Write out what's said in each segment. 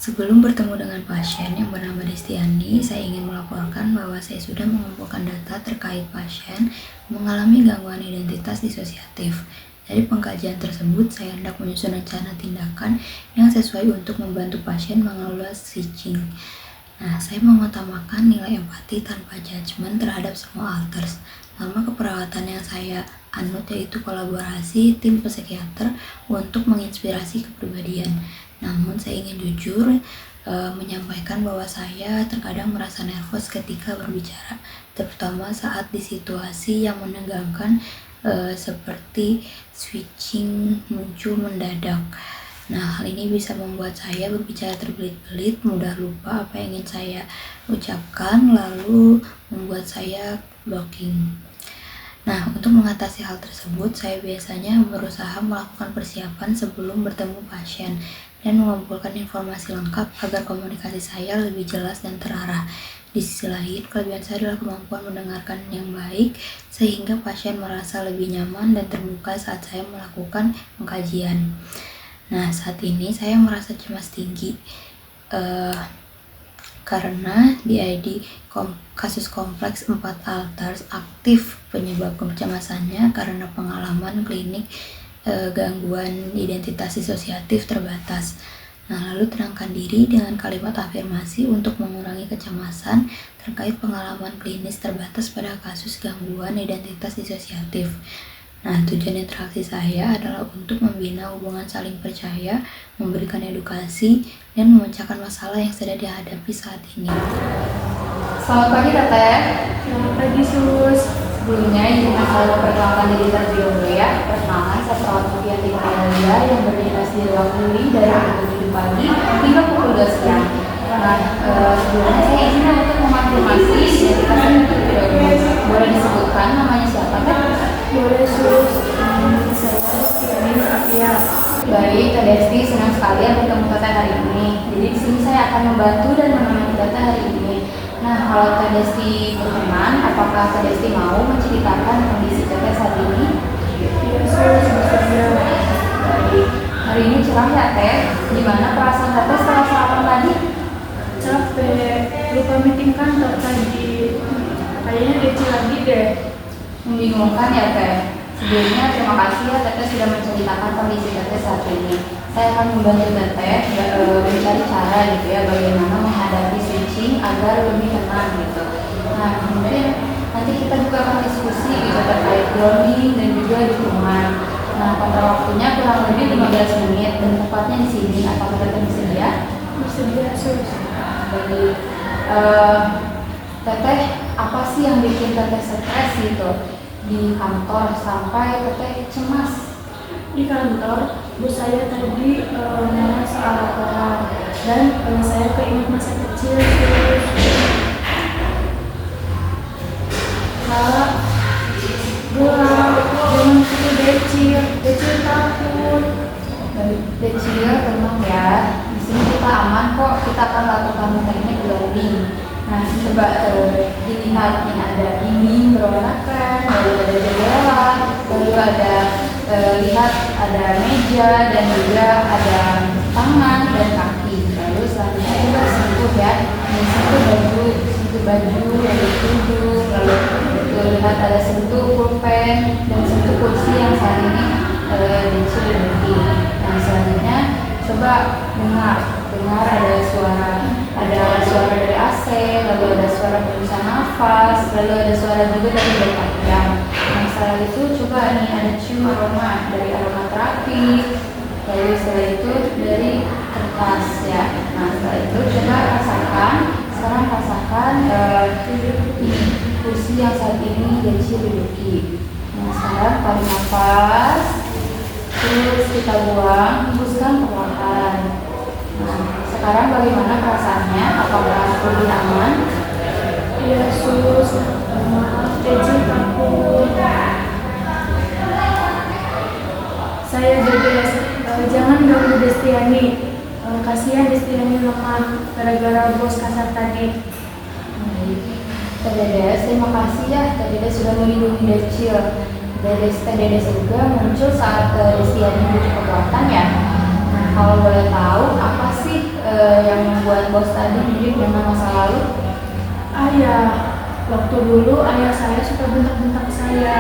Sebelum bertemu dengan pasien yang bernama Destiani, saya ingin melaporkan bahwa saya sudah mengumpulkan data terkait pasien mengalami gangguan identitas disosiatif. Dari pengkajian tersebut, saya hendak menyusun rencana tindakan yang sesuai untuk membantu pasien mengelola switching. Saya mengutamakan nilai empati tanpa judgement terhadap semua alters. Norma keperawatan yang saya anut yaitu kolaborasi tim psikiater untuk menginspirasi kepribadian. Namun saya ingin jujur menyampaikan bahwa saya terkadang merasa nervous ketika berbicara, terutama saat di situasi yang menegangkan seperti switching muncul mendadak. Hal ini bisa membuat saya berbicara terbelit-belit, mudah lupa apa yang ingin saya ucapkan, lalu membuat saya blocking. Untuk mengatasi hal tersebut, saya biasanya berusaha melakukan persiapan sebelum bertemu pasien dan mengumpulkan informasi lengkap agar komunikasi saya lebih jelas dan terarah. Di sisi lain, kelebihan saya adalah kemampuan mendengarkan yang baik, sehingga pasien merasa lebih nyaman dan terbuka saat saya melakukan pengkajian. Saat ini saya merasa cemas tinggi karena DID kasus kompleks 4 alters aktif. Penyebab kecemasannya karena pengalaman klinik gangguan identitas disosiatif terbatas. Lalu tenangkan diri dengan kalimat afirmasi untuk mengurangi kecemasan terkait pengalaman klinis terbatas pada kasus gangguan identitas disosiatif. Tujuan interaksi saya adalah untuk membina hubungan saling percaya, memberikan edukasi, dan memecahkan masalah yang sedang dihadapi saat ini. Selamat pagi, Teteh. Selamat pagi, Sus. Sebelumnya, izinkan saya memperkenalkan diri terlebih dahulu ya. Perkenalkan, saya perawat Novianti Maria yang berdinas di ruang Uli dari pukul 7 pagi hingga pukul 2 siang. Sebelumnya saya izin untuk mengonfirmasi identitas saya terlebih dahulu. Boleh disebutkan namanya siapa, Teh? Boleh, Sus. Saya Destiani Nurafia. Baik, Teh Desti, senang sekali bertemu Teteh hari ini. Jadi di sini saya akan membantu dan menemani Teteh hari ini. Kalau Teh Desti berkenan, apakah Teh Desti mau menceritakan kondisi Teteh saat ini? Iya, Sus. Bersedia. Baik, hari ini cerah ya, Teh. Gimana perasaan Teteh setelah sarapan tadi? Capek. Lupa meeting kantor tadi. Kayaknya kecil lagi deh. Membingungkan ya, Teh. Sebelumnya terima kasih ya Teteh sudah menceritakan kondisi Teteh saat ini. Saya akan membantu Teteh mencari cara gitu ya bagaimana menghadapi switching agar lebih tenang gitu. Mungkin nanti kita juga akan diskusi gitu terkait grounding dan juga dukungan. Pada waktunya kurang lebih 15 menit dan tepatnya di sini. Apakah Teteh bersedia? Bersedia, Sus. Jadi Teteh, apa sih yang bikin Teteh stres gitu di kantor sampai Teteh cemas? Di kantor, bos saya tadi ngomong soal laporan dan saya keinget masa kecil, Sus. Kak, gelap, jangan gitu Decil takut. Decil, tenang ya. Di sini kita aman kok. Kita akan lakukan teknik grounding. Coba dilihat nih, ada dinding berwarnakan, lalu ada jendela, lalu ada lihat ada meja dan juga ada tangan dan kaki. Lalu selanjutnya coba sentuh ya, sentuh baju, lalu tudung, lalu lihat ada sentuh pulpen dan sentuh kursi yang saat ini Decil duduk. Selanjutnya coba dengar ada suara dari AC, lalu ada suara hembusan nafas, lalu ada suara juga dari detak jam. Setelah itu coba nih ada cium aroma dari aromaterapi, lalu setelah itu dari kertas ya. Setelah itu coba sekarang rasakan ini kursi yang saat ini Decil duduki. Sekarang tarik nafas, terus kita buang, hembuskan perlahan. Sekarang bagaimana perasaannya? Apakah lebih aman? Iya, Sus. Maaf, Decil takut. Saya Dedes. Jangan ganggu Destiani. Kasihan Destiani lemah gara-gara bos kasar tadi. Teh Dedes, terima kasih ya Teh Dedes sudah melindungi Decil. Teh Dedes juga muncul saat Destiani butuh kekuatan ya. Kalau boleh tahu apa sih yang membuat bos tadi mirip dengan masa lalu? Ayah, waktu dulu ayah saya suka bentak-bentak saya.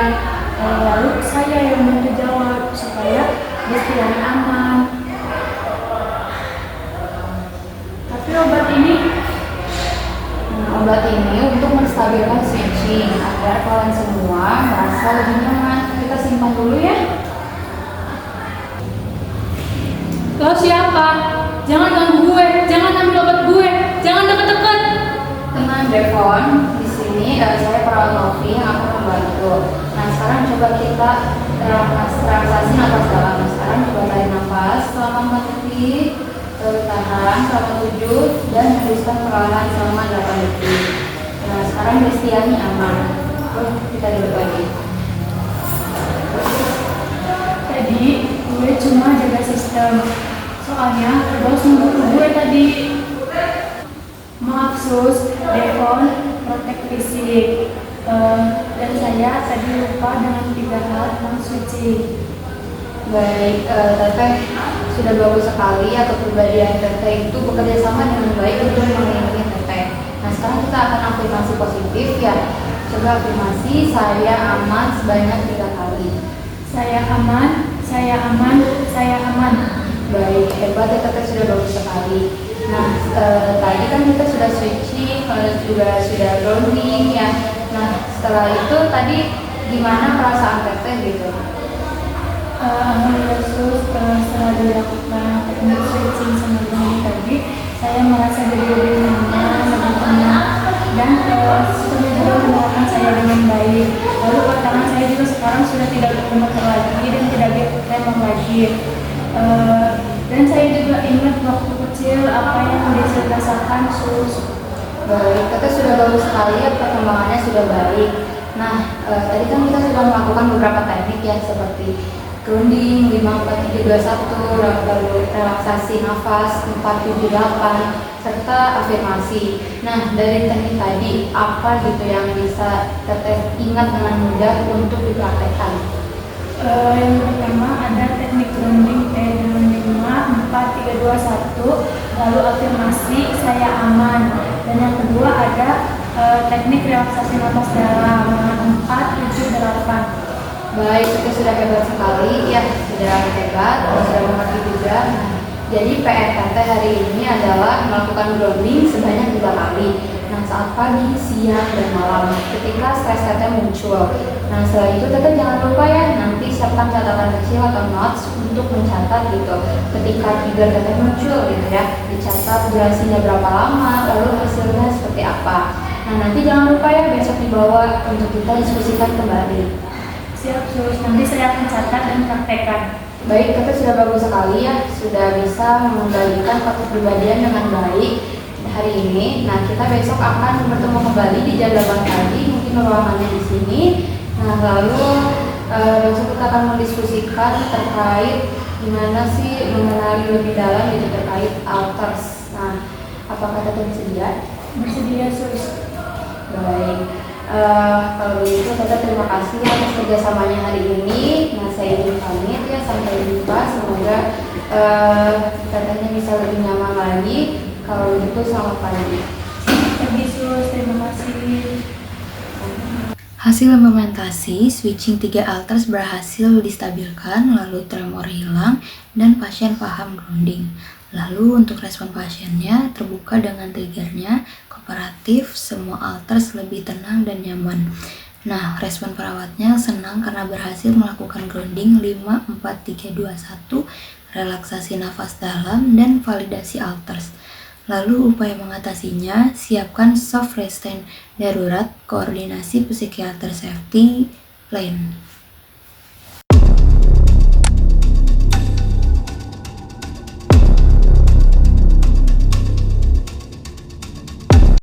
Lalu saya yang bantu jawab supaya Destiani aman. Tapi Obat ini untuk menstabilkan switching agar kalian semua merasa lebih nyaman. Kita simpan dulu ya. lo siapa? Jangan ganggu gue, jangan ambil obat gue, jangan deket-deket. Tenang Devon, di sini saya perawat Novi yang akan membantu. Nah sekarang coba kita relaksasi nafas dalam. Sekarang coba tarik nafas selama 4 detik, tahan selama 7 dan hembuskan perlahan selama 8 detik. Nah sekarang Destiani aman. Kita duduk lagi. Tadi gue cuma jaga sistem, soalnya bos nunggu gue tadi. Maaf sus, Devon protek fisik. Dan saya tadi lupa dengan 3 hal tentang switching. Baik, Teteh sudah bagus sekali atau kepribadian Teteh itu bekerja sama dengan baik untuk melindungi Teteh. Nah sekarang kita akan afirmasi positif ya. Coba afirmasi, saya aman sebanyak 3 kali. Saya aman, saya aman, saya aman. Baik, hebat ya Teteh, sudah bagus sekali. Nah, tadi kan kita sudah switching, juga sudah grounding ya. Nah, setelah itu tadi gimana perasaan Teteh gitu? Alhamdulillah sus, setelah dilakukan teknik switching sama grounding tadi, saya merasa jadi lebih nyaman, lebih tenang, dan sudah juga menerapkan saya dengan baik. Lalu tangan saya juga sekarang sudah tidak bergemetar lagi dan tidak tremor lagi. Dan saya juga ingat waktu kecil apa yang saya rasakan sus. Baik, Teteh sudah bagus sekali ya, perkembangannya sudah baik. Nah, tadi kan kita sudah melakukan beberapa teknik ya, seperti grounding, 5, 4, 3, 2, 1, lalu relaksasi nafas, 4, 7, 8, serta afirmasi. Nah, dari teknik tadi, apa gitu yang bisa Teteh ingat dengan mudah untuk dipraktekkan? Yang pertama ada teknik grounding dengan 5, 4, 3, 2, 1, lalu afirmasi saya aman. Dan yang kedua ada teknik relaksasi nafas dalam dengan 4, 7, 8. Baik, kita sudah hebat sekali ya, sudah hebat, sudah mengerti juga. Nah, jadi PR Teteh hari ini adalah melakukan grounding sebanyak 3 kali. Nah, saat pagi, siang, dan malam ketika stres Teteh muncul. Nah, setelah itu Teteh jangan lupa ya, nanti siapkan catatan kecil atau notes untuk mencatat gitu. Ketika trigger Teteh muncul gitu ya, dicatat durasinya berapa lama, lalu hasilnya seperti apa. Nah, nanti jangan lupa ya besok dibawa untuk kita diskusikan kembali. Siap sus, nanti saya akan catat dan praktekkan. Baik, Teteh sudah bagus sekali ya, sudah bisa mengembalikan kepribadian dengan baik hari ini. Nah, kita besok akan bertemu kembali di jam 8 pagi, mungkin ruangannya di sini. Nah, lalu besok kita akan mendiskusikan terkait gimana sih mengenali lebih dalam gitu terkait alters. Nah, apakah Teteh bersedia? Bersedia sus. Baik. Kalau begitu Teteh terima kasih atas kerjasamanya hari ini. Nah, saya izin pamit ya, sampai jumpa. Semoga Tetehnya bisa lebih nyaman lagi. Kalau begitu selamat pagi. Pagi sus, terima kasih. Hasil implementasi switching 3 alters berhasil distabilkan, lalu tremor hilang, dan pasien paham grounding. Lalu untuk respon pasiennya terbuka dengan triggernya, kooperatif, semua alters lebih tenang dan nyaman. Nah, respon perawatnya senang karena berhasil melakukan grounding 5, 4, 3, 2, 1, relaksasi nafas dalam, dan validasi alters. Lalu upaya mengatasinya, siapkan soft restraint darurat, koordinasi psikiater safety plan.